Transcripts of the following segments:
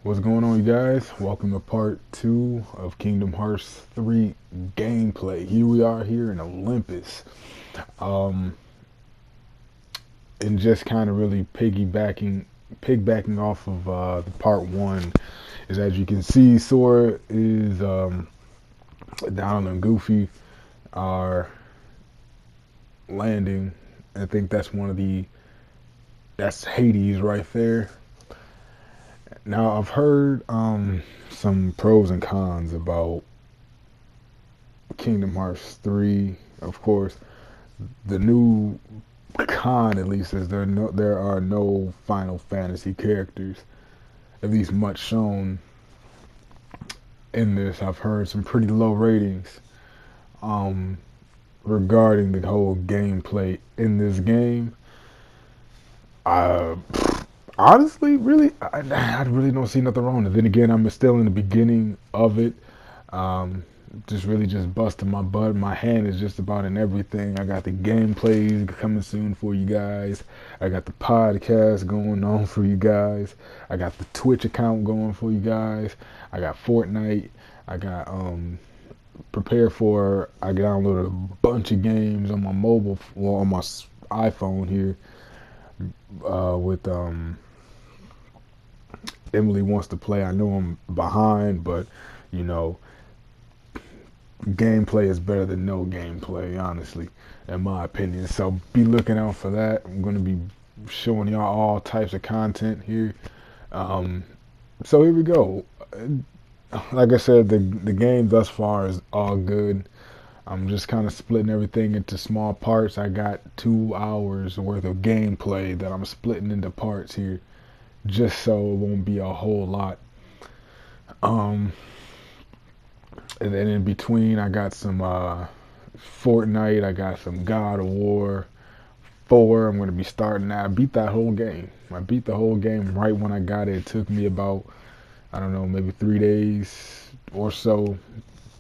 What's going on, you guys? Welcome to part 2 of Kingdom Hearts 3 gameplay. Here we are here in Olympus. Um, and just kind of really piggybacking off of the part 1 is, as you can see, Sora is Donald and Goofy are landing. I think that's that's Hades right there. Now I've heard some pros and cons about Kingdom Hearts 3. Of course, the new con, at least, is there are no Final Fantasy characters, at least much shown in this. I've heard some pretty low ratings um, regarding the whole gameplay in this game. I honestly, really, I really don't see nothing wrong. And then again, I'm still in the beginning of it. Um, just busting my butt. My hand is just about in everything. I got the gameplays coming soon for you guys. I got the podcast going on for you guys. I got the Twitch account going for you guys. I got Fortnite. I got prepare for. I downloaded a bunch of games on my mobile, well, on my iPhone here. With Emily wants to play. I know I'm behind, but you know gameplay is better than no gameplay, honestly, in my opinion. So be looking out for that. I'm going to be showing y'all all types of content here. Um, so here we go. Like I said, the game thus far is all good. I'm just kind of splitting everything into small parts. I got 2 hours worth of gameplay that I'm splitting into parts here, just so it won't be a whole lot. Um, And then in between, I got some Fortnite. I got some God of War 4. I'm going to be starting that. I beat that whole game. I beat the whole game right when I got it. It took me about, I don't know, maybe 3 days or so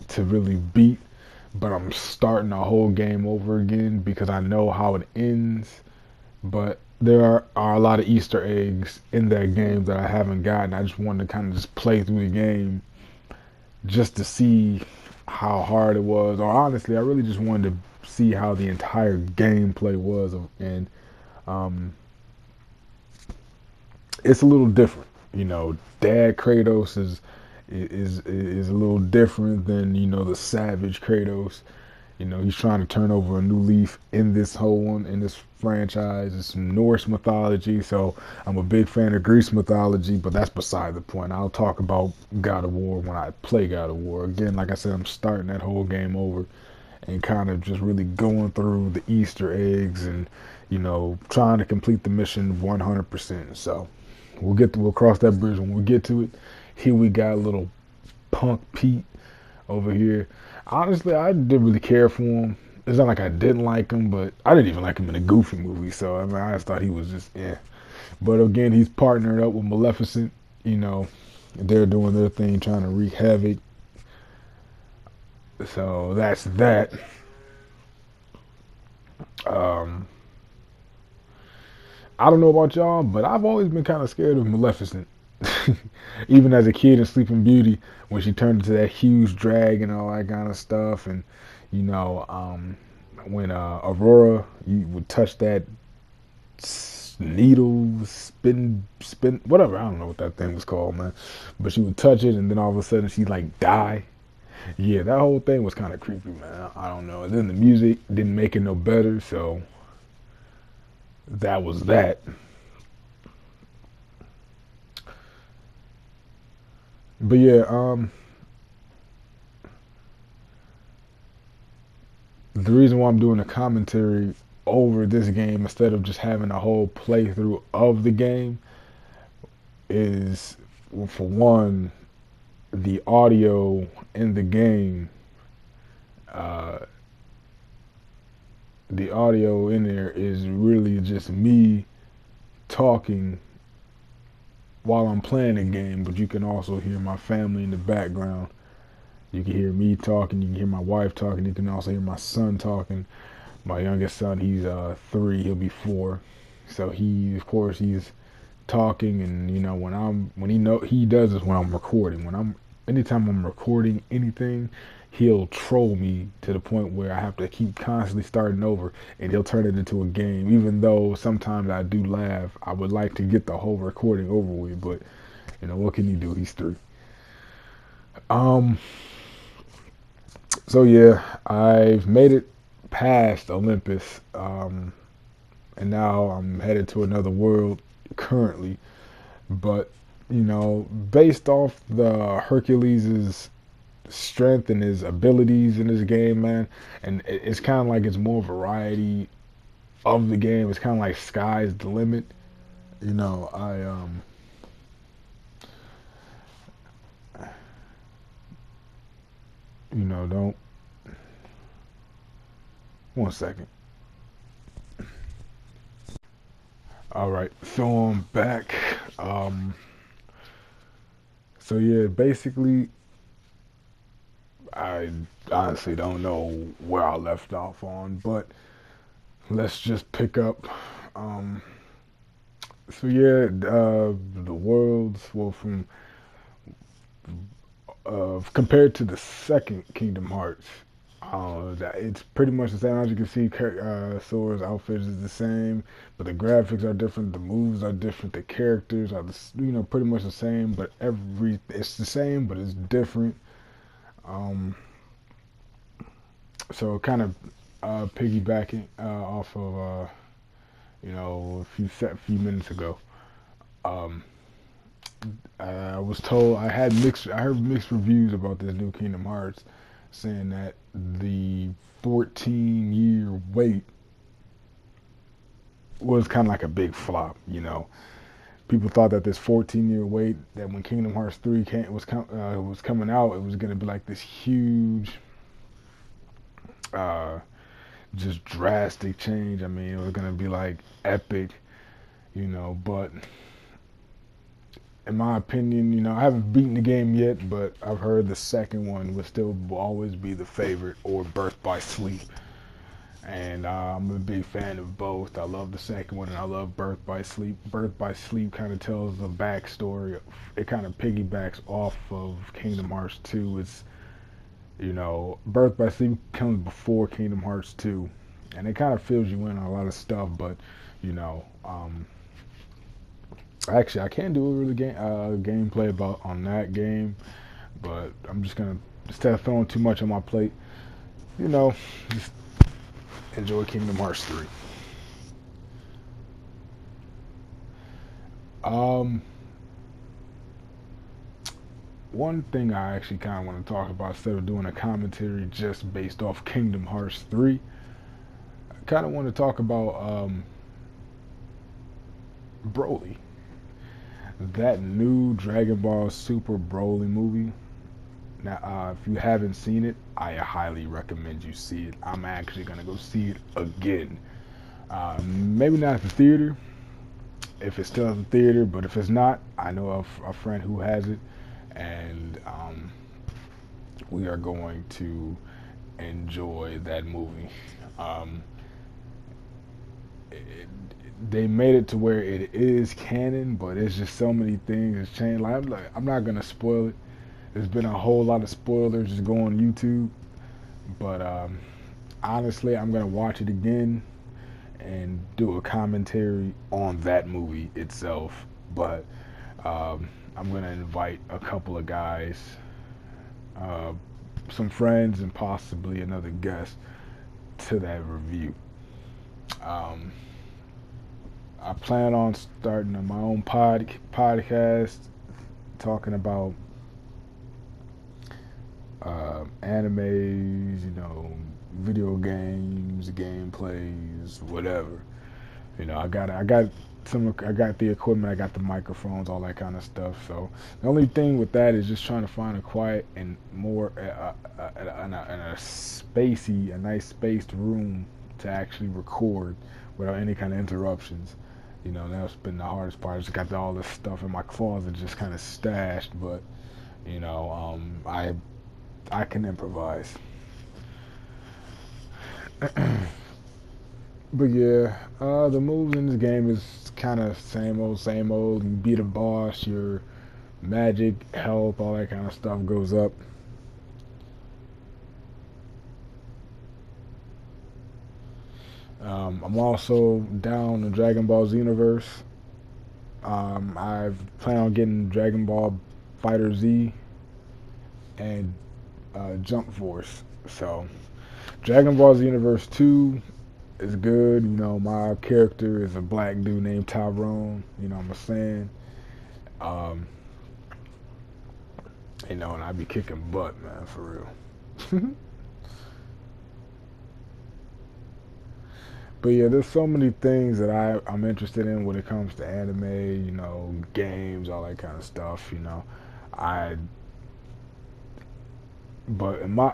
to really beat. But I'm starting the whole game over again because I know how it ends. But there are a lot of Easter eggs in that game that I haven't gotten. I just wanted to kind of just play through the game just to see how hard it was, or honestly, I really just wanted to see how the entire gameplay was, and um, it's a little different. Dad Kratos is a little different than the savage Kratos. He's trying to turn over a new leaf in this whole one, in this franchise. It's some Norse mythology, so I'm a big fan of Greece mythology, but that's beside the point. I'll talk about God of War when I play God of War. Again, like I said, I'm starting that whole game over and kind of just really going through the Easter eggs and, trying to complete the mission 100%. So we'll cross that bridge when we get to it. Here we got little punk Pete over here. Honestly, I didn't really care for him. It's not like I didn't like him, but I didn't even like him in the Goofy movie. So I mean, I just thought he was just But again, he's partnered up with Maleficent. They're doing their thing, trying to wreak havoc. So that's that. Um, I don't know about y'all, but I've always been kind of scared of Maleficent. Even as a kid in Sleeping Beauty, when she turned into that huge drag and all that kind of stuff, and you know, when Aurora, you would touch that needle, spin, whatever. I don't know what that thing was called, man. But she would touch it, and then all of a sudden she'd like die. Yeah, that whole thing was kind of creepy, man. I don't know. And then the music didn't make it no better, so that was that. But yeah, the reason why I'm doing a commentary over this game instead of just having a whole playthrough of the game is, well, for one, the audio in the game. Uh, the audio in there is really just me talking while I'm playing the game, but you can also hear my family in the background. You can hear me talking, you can hear my wife talking, you can also hear my son talking. My youngest son, he's 3, he'll be 4. So he, of course, he's talking, and when he does this when I'm recording. Anytime I'm recording anything, he'll troll me to the point where I have to keep constantly starting over, and he'll turn it into a game. Even though sometimes I do laugh, I would like to get the whole recording over with, but what can you do? He's three. Um. So yeah, I've made it past Olympus, and now I'm headed to another world currently. But based off the Hercules's strength and his abilities in this game, man, and it's kind of like it's more variety of the game. It's kind of like sky's the limit. I don't. One second. All right, so I'm back. Um, so yeah, basically, I honestly don't know where I left off on, but let's just pick up. Um, so yeah, the worlds, well, from compared to the second Kingdom Hearts, it's pretty much the same. As you can see, Sora's outfit is the same, but the graphics are different, the moves are different, the characters are pretty much the same, but it's the same, but it's different. Um, so kind of piggybacking off of a few minutes ago. Um, I was told I heard mixed reviews about this new Kingdom Hearts, saying that the 14-year wait was kind of like a big flop. People thought that this 14-year wait, that when Kingdom Hearts 3 was coming out, it was going to be like this huge, uh, just drastic change. I mean, it was going to be like epic, but in my opinion, I haven't beaten the game yet, but I've heard the second one will always be the favorite, or Birth by Sleep. And I'm a big fan of both. I love the second one, and I love Birth by Sleep. Birth by Sleep kind of tells the backstory. It kind of piggybacks off of Kingdom Hearts 2. Birth by Sleep comes before Kingdom Hearts 2, and it kind of fills you in on a lot of stuff. But actually, I can't do a really gameplay on that game, but I'm just gonna, instead of throwing too much on my plate, just enjoy Kingdom Hearts 3. Um, One thing I actually kind of want to talk about, instead of doing a commentary just based off Kingdom Hearts 3, I kind of want to talk about Broly. That new Dragon Ball Super Broly movie. Now, if you haven't seen it, I highly recommend you see it. I'm actually gonna go see it again. Maybe not at the theater, if it's still at the theater, but if it's not, I know a friend who has it, and we are going to enjoy that movie. Um, it, they made it to where it is canon, but it's just so many things has changed. I'm not gonna spoil it. There's been a whole lot of spoilers just go on YouTube, but honestly, I'm gonna watch it again and do a commentary on that movie itself. But I'm gonna invite a couple of guys, uh, some friends, and possibly another guest to that review. Um, I plan on starting my own podcast talking about animes, video games, gameplays, whatever. I got the equipment, I got the microphones, all that kind of stuff. So the only thing with that is just trying to find a quiet and more and a nice spaced room to actually record without any kind of interruptions. That's been the hardest part. I just got all this stuff in my closet just kind of stashed, but I can improvise. But yeah, the moves in this game is kind of same old, same old. You beat a boss, your magic, health, all that kind of stuff goes up. I'm also down in Dragon Ball Xenoverse. I plan on getting Dragon Ball Fighter Z and Jump Force. So Dragon Ball Xenoverse 2 is good. You know, my character is a black dude named Tyrone. You know what I'm saying? Um, and I be kicking butt, man, for real. But yeah, there's so many things that I'm interested in when it comes to anime, games, all that kind of stuff, I but in my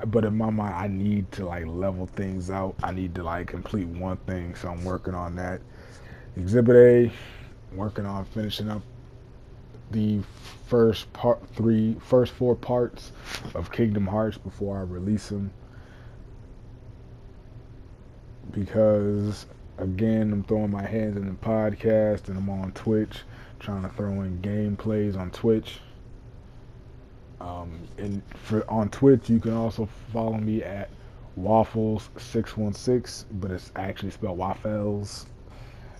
mind I need to like level things out. I need to like complete one thing, so I'm working on that. Exhibit A, working on finishing up the first four parts of Kingdom Hearts before I release them, because again I'm throwing my hands in the podcast and I'm on Twitch trying to throw in gameplays on Twitch. And on Twitch you can also follow me at Waffles616, but it's actually spelled Waffles.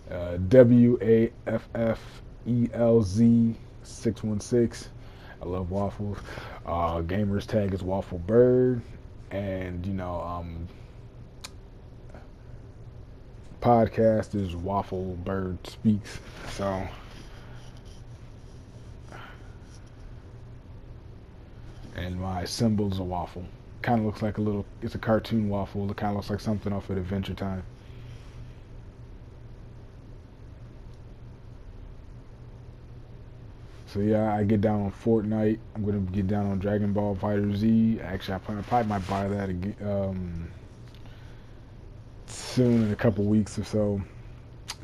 WAFFELZ 616. I love waffles. Gamers tag is Waffle Bird, and podcast is Waffle Bird Speaks. So, and my symbol's a waffle. Kind of looks like it's a cartoon waffle. It kind of looks like something off of Adventure Time. So yeah, I get down on Fortnite. I'm gonna get down on Dragon Ball Fighter Z. Actually, I probably might buy that again, soon in a couple weeks or so.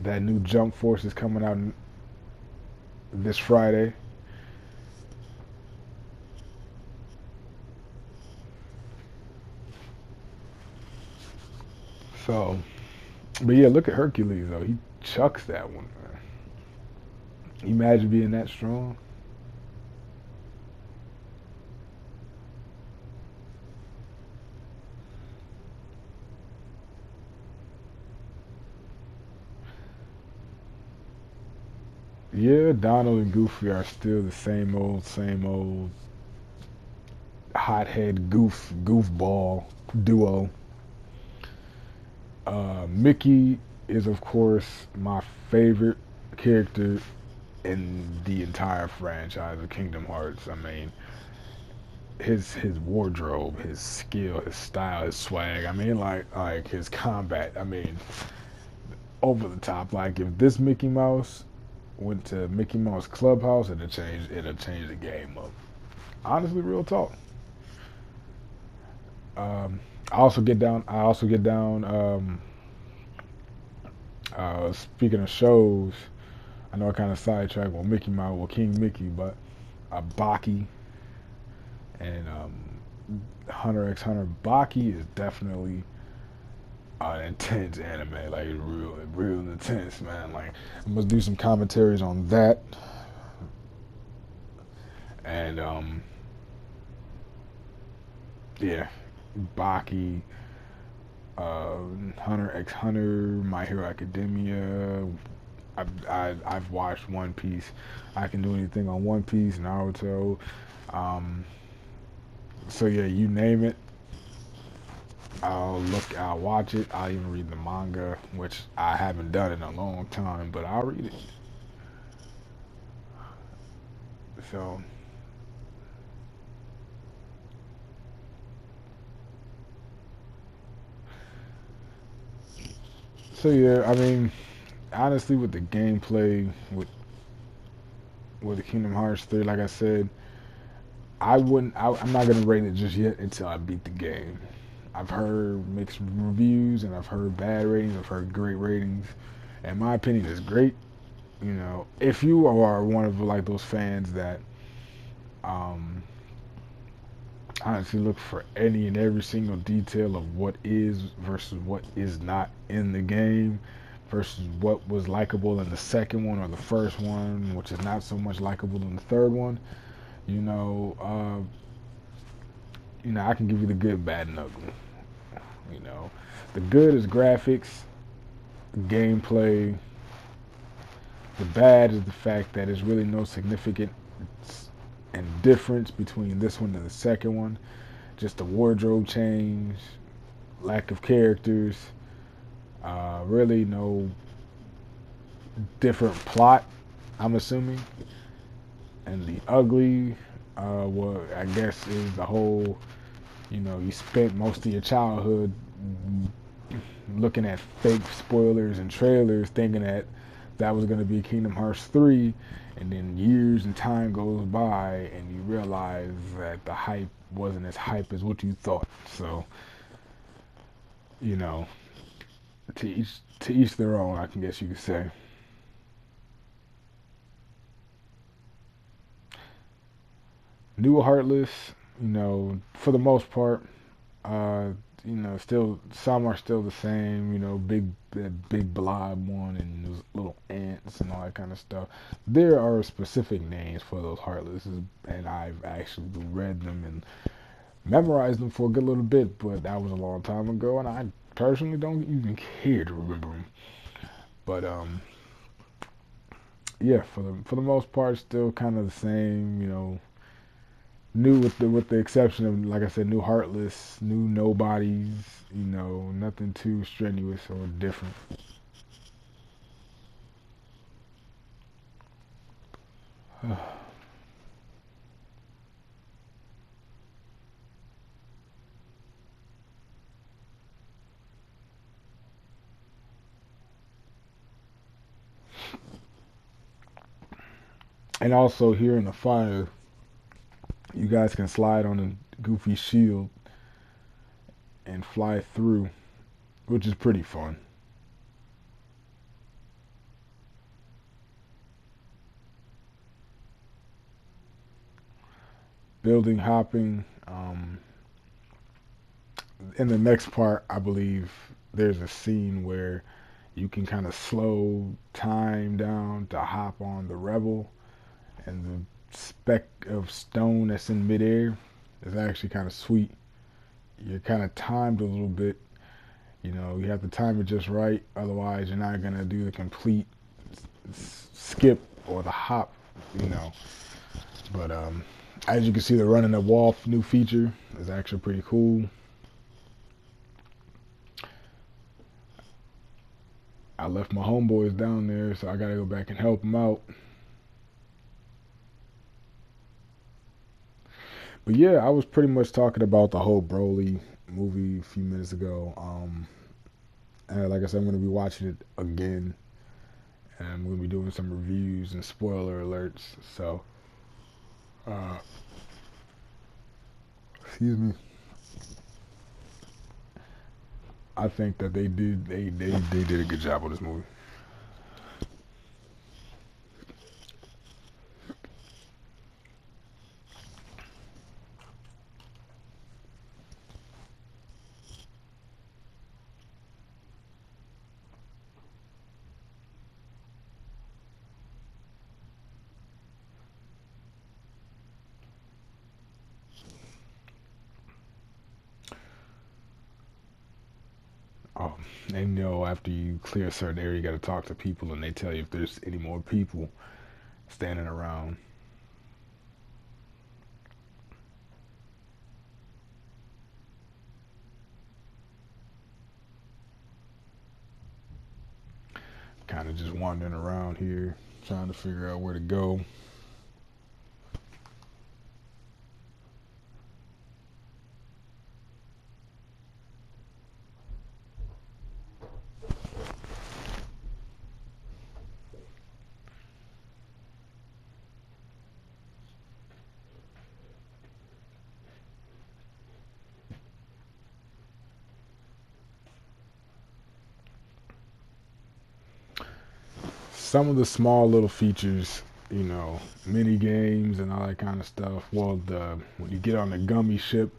That new Jump Force is coming out this Friday. So, but yeah, look at Hercules though. He chucks that one, man. Imagine being that strong. Yeah, Donald and Goofy are still the same old hothead goofball duo. Mickey is, of course, my favorite character in the entire franchise of Kingdom Hearts. I mean, his wardrobe, his skill, his style, his swag. I mean, like his combat. I mean, over the top. Like if this Mickey Mouse went to Mickey Mouse Clubhouse, it'll change the game up. Honestly, real talk. I also get down. Speaking of shows, I know I kind of sidetracked with Mickey Mouse, with King Mickey, but Baki and Hunter x Hunter. Baki is definitely an intense anime, like real intense, man. Like I must do some commentaries on that, and yeah, Baki, Hunter x Hunter, My Hero Academia. I've watched One Piece. I can do anything on One Piece, Naruto. Um, so yeah, you name it. I'll watch it. I'll even read the manga, which I haven't done in a long time, but I'll read it. So, so yeah, I mean, honestly, with the gameplay, with the Kingdom Hearts 3, like I said, I wouldn't. I'm not gonna rate it just yet until I beat the game. I've heard mixed reviews and I've heard bad ratings. I've heard great ratings. And my opinion is great. If you are one of like those fans that um, honestly look for any and every single detail of what is versus what is not in the game versus what was likable in the second one or the first one, which is not so much likable in the third one. You know, I can give you the good, bad, and ugly. You know, the good is graphics, gameplay. The bad is the fact that there's really no significant and difference between this one and the second one. Just a wardrobe change, lack of characters, really no different plot, I'm assuming. And the ugly, well, I guess is the whole, you spent most of your childhood looking at fake spoilers and trailers thinking that that was going to be Kingdom Hearts 3, and then years and time goes by and you realize that the hype wasn't as hype as what you thought. So, you know, to each their own, I can guess you could say. New Heartless, for the most part, uh, still some are still the same. That big blob one and those little ants and all that kind of stuff. There are specific names for those Heartlesses, and I've actually read them and memorized them for a good little bit. But that was a long time ago, and I personally don't even care to remember them. But yeah, for the most part, still kind of the same. New with the exception of, like I said, new Heartless, new Nobodies. Nothing too strenuous or different. And also here in the fire, you guys can slide on a goofy shield and fly through, which is pretty fun. Building hopping. In the next part, I believe there's a scene where you can kind of slow time down to hop on the rebel, and the speck of stone that's in midair is actually kind of sweet. You're kind of timed a little bit. You have to time it just right, otherwise you're not gonna do the complete skip or the hop. You know, but as you can see, the running the wall new feature is actually pretty cool. I left my homeboys down there, so I gotta go back and help them out. But yeah, I was pretty much talking about the whole Broly movie a few minutes ago. Like I said, I'm gonna be watching it again, and I'm gonna be doing some reviews and spoiler alerts. So, uh, excuse me. I think that they did a good job with this movie. Oh, and after you clear a certain area, you got to talk to people, and they tell you if there's any more people standing around. Kind of just wandering around here, trying to figure out where to go. Some of the small little features, mini games and all that kind of stuff. Well, the when you get on the gummy ship,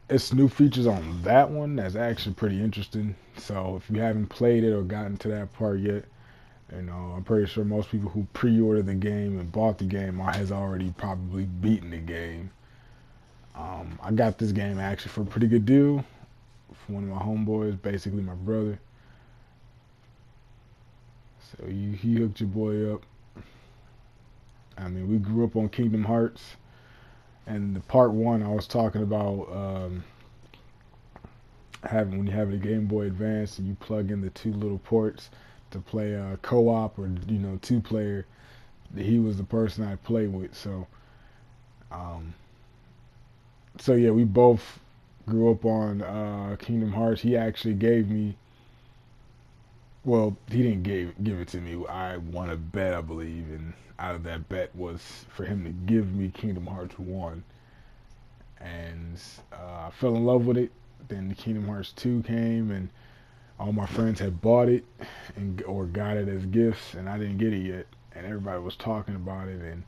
it's new features on that one that's actually pretty interesting. So if you haven't played it or gotten to that part yet, I'm pretty sure most people who pre-ordered the game and bought the game has already probably beaten the game. I got this game actually for a pretty good deal from one of my homeboys, basically my brother. So he hooked your boy up. I mean, we grew up on Kingdom Hearts, and the part one I was talking about having when you have a Game Boy Advance and you plug in the two little ports to play co-op or two-player. He was the person I played with, um, so yeah, we both grew up on Kingdom Hearts. He actually gave me, well, he didn't give it to me. I won a bet, I believe, and out of that bet was for him to give me Kingdom Hearts 1. And I fell in love with it. Then the Kingdom Hearts 2 came, and all my friends had bought it or got it as gifts, and I didn't get it yet. And everybody was talking about it, and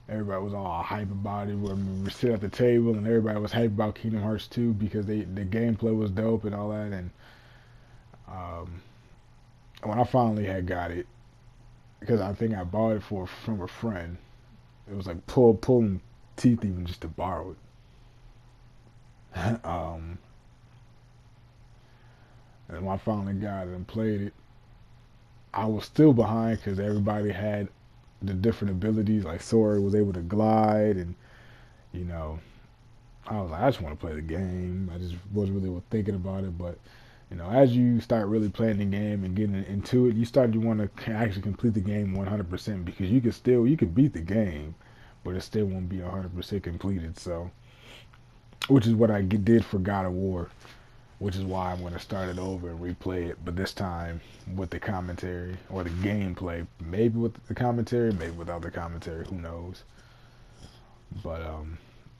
everybody was all hype about it. When we sit at the table, and everybody was hype about Kingdom Hearts 2 because the gameplay was dope and all that. And um, when I finally had got it, because I think I bought it from a friend, it was like pulling teeth even just to borrow it. And when I finally got it and played it, I was still behind because everybody had the different abilities. Like Sora was able to glide, and you know, I was like, I just want to play the game. I just wasn't really thinking about it. But as you start really playing the game and getting into it, you start to want to actually complete the game 100% because you could beat the game, but it still won't be 100% completed. So, which is what I did for God of War, which is why I'm going to start it over and replay it, but this time with the commentary or the gameplay. Maybe with the commentary, maybe without the commentary, who knows. But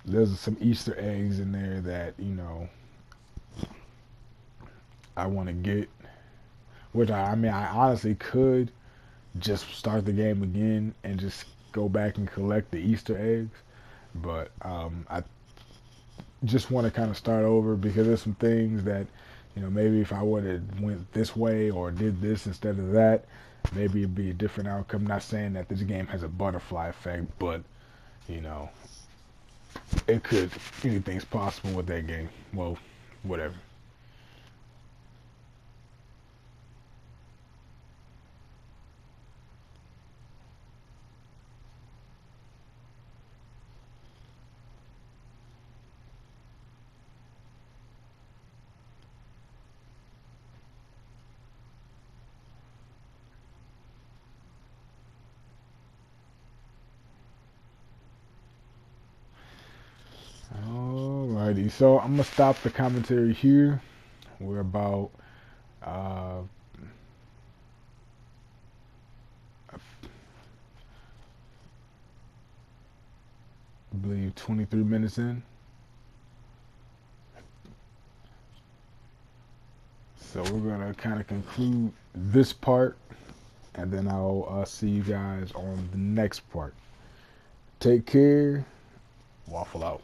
there's some Easter eggs in there that, I want to get, which I mean, I honestly could just start the game again and just go back and collect the Easter eggs, but I just want to kind of start over because there's some things that maybe if I would have went this way or did this instead of that, maybe it'd be a different outcome. Not saying that this game has a butterfly effect, but you know it could. Anything's possible with that game. Well, whatever. Alrighty, so I'm gonna stop the commentary here. We're about I believe 23 minutes in. So we're gonna kind of conclude this part, and then I'll see you guys on the next part. Take care. Waffle out.